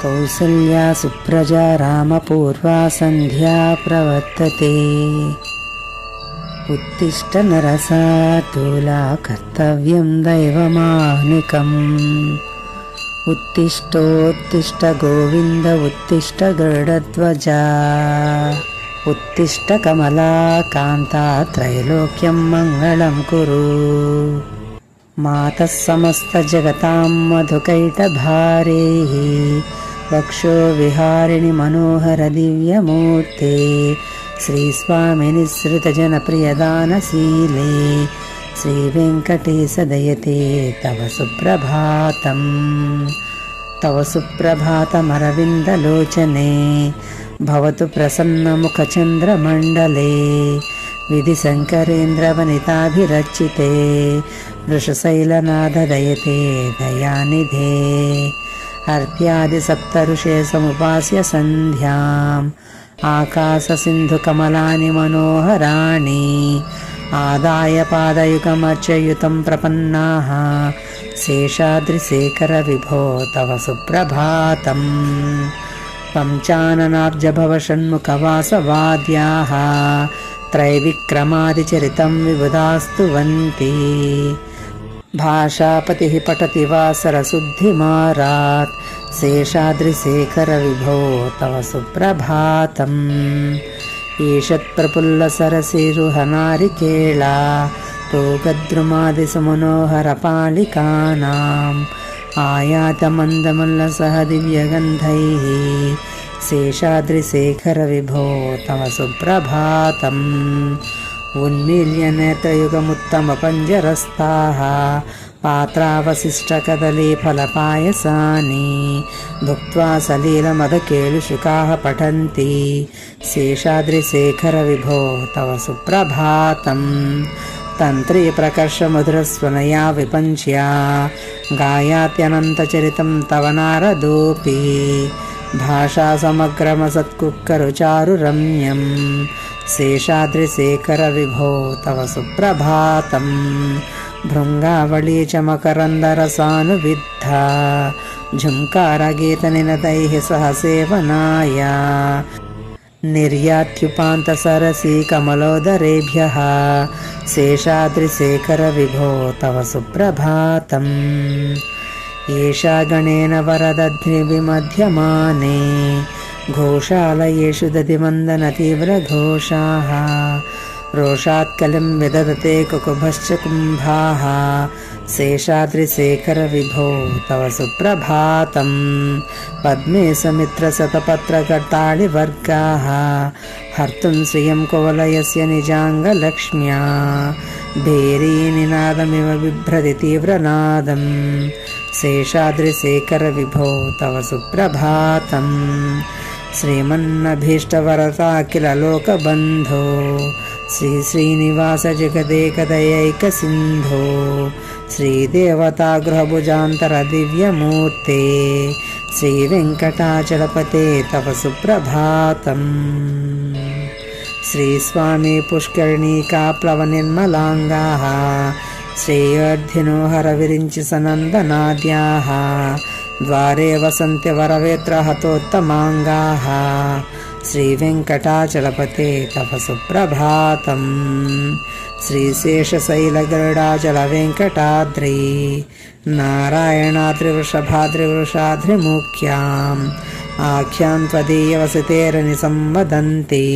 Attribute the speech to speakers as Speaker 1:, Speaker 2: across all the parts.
Speaker 1: कौसल्या सुप्रजा रामपूर्वा सन्ध्या प्रवर्तते। उत्तिष्ठ नरसार्दूला कर्तव्यं दैवमाह्निकम्। उत्तिष्ठोत्तिष्ठ गोविन्द उत्तिष्ठ गरुडध्वजा। उत्तिष्ठ कमला कान्ता त्रैलोक्यं मङ्गलं कुरु। मातः समस्तजगतां मधुकैटभारेः वक्षो विहारिणि मनोहर दिव्यमूर्ते। श्रीस्वामिनि श्रितजनप्रियदानशीले श्रीवेङ्कटेश दयते तव सुप्रभातम्। तव सुप्रभातमरविन्दलोचने भवतु प्रसन्नमुखचन्द्रमण्डले। विधिशङ्करेन्द्रवनिताभिरचिते वृषशैलनाथदयते दयानिधे। अर्त्यादिसप्तऋषे समुपास्य सन्ध्याम् आकाशसिन्धुकमलानि मनोहराणि। आदाय पादयुगमर्चयुतं प्रपन्नाः शेषाद्रिशेखर विभो तव सुप्रभातम्। पञ्चाननाब्जभव षण्मुखवासवाद्याः त्रैविक्रमादिचरितं विबुधास्तुवन्ति। भाषापतिः पठति वा सरशुद्धिमारात् शेषाद्रिशेखर विभो तव सुप्रभातम्। ईषत्प्रफुल्लसरसिरुहनारिकेला तोगद्रुमादिसुमनोहरपालिकानाम् आयातमन्दमल्लसह दिव्यगन्धैः शेषाद्रिशेखर विभो तव सुप्रभातम्। उन्मील्य नेत्रयुगमुत्तमपञ्जरस्थाः पात्रावशिष्टकदलीफलपायसानि भुक्त्वा सलीलमदकेलुषुकाः पठन्ति शेषाद्रिशेखर विभो तव सुप्रभातम्। तन्त्री प्रकर्षमधुरस्वनया विपञ्च्या गायात्यनन्तचरितं तव नारदोऽपि। भाषा समग्रमसत्कुक्करुचारुरम्यम् शेषाद्रिशेखर विभो तव सुप्रभातम्। भृङ्गावळी च मकरन्दरसानुविद्धा झुङ्कारगीतनिनदैः सह सेवनाय। निर्यात्युपान्तसरसी कमलोदरेभ्यः शेषाद्रिशेखर विभो तव सुप्रभातम्। एषा गणेन वरदध्निविमध्यमाने घोषालयेषु दधिमन्दनतीव्रघोषाः। रोषात्कलिं विदधते कुकुभश्च कुम्भाः शेषाद्रिशेखर विभो तव सुप्रभातम्। पद्मे समित्रशतपत्रकर्ताळिवर्गाः हर्तुं श्रियं कुवलयस्य निजाङ्गलक्ष्म्या। भेरीनिनादमिव बिभ्रति तीव्रनादम् शेषाद्रिशेखर विभो तव सुप्रभातम्। श्रीमन्नभीष्टवरता किल लोकबन्धो श्रीश्रीनिवास जगदेकदयैकसिन्धो। श्रीदेवतागृहभुजान्तर दिव्यमूर्ते श्रीवेङ्कटाचलपते तव सुप्रभातम्। श्रीस्वामी पुष्करिणीकाप्लवनिर्मलाङ्गाः श्रेयोर्धिनो हरविरिञ्चि सनन्दनाद्याः। द्वारे वसन्ति वरवेत्रहतोत्तमाङ्गाः श्रीवेङ्कटाचलपते तव सुप्रभातम्। श्रीशेषशैलगरुडाचलवेङ्कटाद्रि नारायणाद्रिवृषभाद्रिवृषाद्रिमुख्याम् आख्यां त्वदीयवसतेरनिसंवदन्ति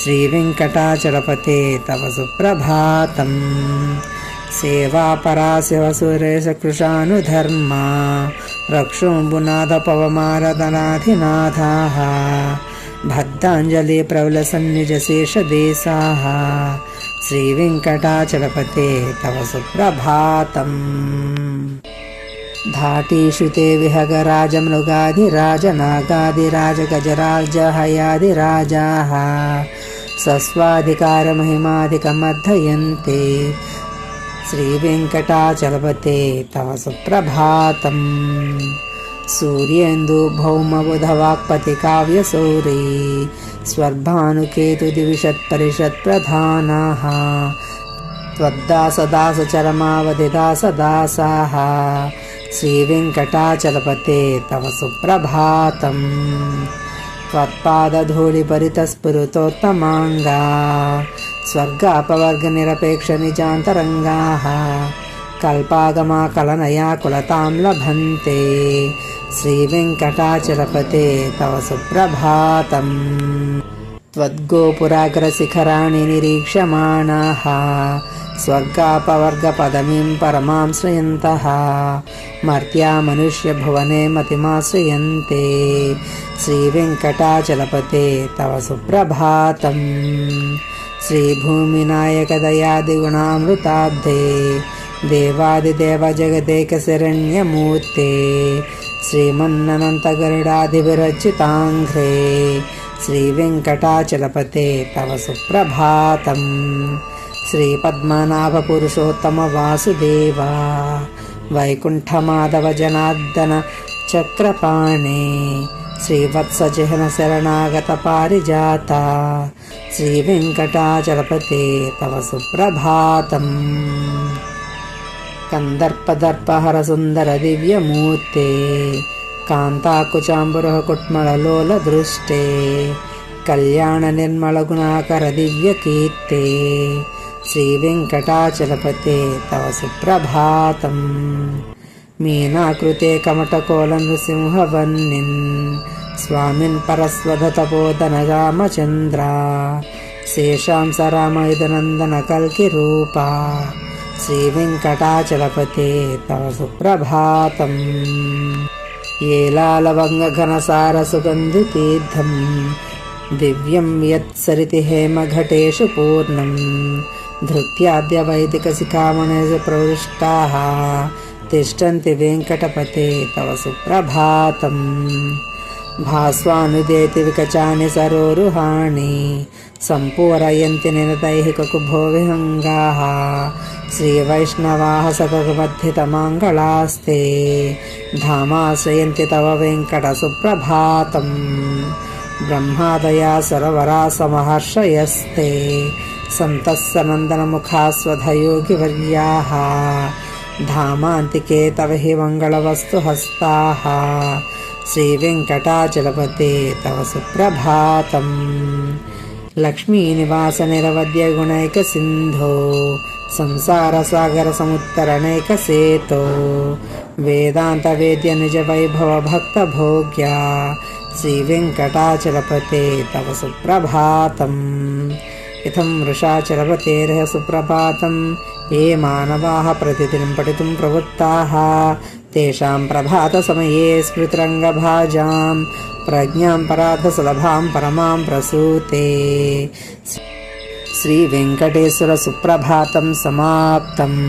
Speaker 1: श्रीवेङ्कटाचलपते तव सुप्रभातम्। सेवापरा शिवसुरेशकृशानुधर्मा रक्षोऽम्बुनाथ पवमारदनाधिनाथाः। भद्राञ्जलि प्रबलसन्निजशेषदेशाः श्रीवेङ्कटाचलपते तव सुप्रभातम्। धाटीषु ते विहगराजमृगाधिराजनागाधिराज गजराजहयाधिराजाः सस्वाधिकारमहिमाधिकमध्ययन्ते श्रीवेङ्कटाचलपते तव सुप्रभातम्। सूर्येन्दु भौमबुधवाक्पति काव्यसौरी स्वर्भानुकेतुदिविषत्परिषत्प्रधानाः त्वद्दासदासचरमावधिदासदासाः श्रीवेङ्कटाचलपते तव सुप्रभातम् त्वत्पादधूलिपरितस्फुरितोत्तमाङ्गा स्वर्गापवर्गनिरपेक्षनिजान्तरङ्गाः कल्पागमाकलनया कुलतां लभन्ते श्रीवेङ्कटाचलपते तव सुप्रभातम् त्वद्गोपुराग्रशिखराणि निरीक्ष्यमाणाः स्वर्गापवर्गपदवीं परमां श्रयन्तः मर्त्या मनुष्यभुवने मतिमाश्रयन्ते श्रीवेङ्कटाचलपते तव सुप्रभातम् श्रीभूमिनायकदयादिगुणामृताब्धे देवादिदेव जगदेकशरण्यमूर्ते श्रीमन्ननन्तगरुडाधिविरचिताङ्घ्रे श्रीवेङ्कटाचलपते तव सुप्रभातम् श्रीपद्मनाभपुरुषोत्तमवासुदेवा वैकुण्ठमाधव जनार्दन चक्रपाणे श्रीवत्सचिह्नशरणागतपारिजाता श्रीवेङ्कटाचलपते तव सुप्रभातम् कन्दर्पदर्पहरसुन्दरदिव्यमूर्ते कान्ताकुचाम्बुरकुट्मललोलदृष्टे कल्याणनिर्मलगुणाकरदिव्यकीर्ते श्रीवेङ्कटाचलपते तव सुप्रभातम् मीनाकृते कमटकोलनृसिंहवह्निन् स्वामिन् परस्वधतपोधनरामचन्द्रा शेषां स रामयुधनन्दनकल्किरूपा श्रीवेङ्कटाचलपते तव सुप्रभातम् येलालवङ्गघनसारसुगन्धितीर्थं दिव्यं यत्सरिति हेमघटेषु पूर्णं धृत्याद्यवैदिकशिखामणेषु प्रविष्टाः तिष्ठन्ति वेङ्कटपते तव सुप्रभातम् भास्वानुदेति विकचानि सरोरुहाणि सम्पूरयन्ति निनतैः ककुभो विहङ्गाः श्रीवैष्णवाः सततमद्धितमाङ्गलास्ते धामाश्रयन्ति तव वेङ्कटसुप्रभातम् ब्रह्मादया सरवरा समहर्षयस्ते सन्तः सनन्दनमुखास्वधयोगिवर्याः धामान्तिके तव हि मङ्गलवस्तुहस्ताः श्रीवेङ्कटाचलपते तव सुप्रभातम् लक्ष्मीनिवासनिरवद्यगुणैकसिन्धो संसारसागरसमुत्तरणैकसेतो वेदान्तवेद्यनिजवैभवभक्तभोग्या श्रीवेङ्कटाचलपते तव सुप्रभातम् इत्थं वृषाचलपतेर्ह सुप्रभातम् ये मानवाः प्रतिदिनं पठितुं प्रवृत्ताः तेषां प्रभातसमये स्मृतिरङ्गभाजां प्रज्ञां परार्थसुलभां परमां प्रसूते श्रीवेङ्कटेश्वर सुप्रभातं समाप्तम्।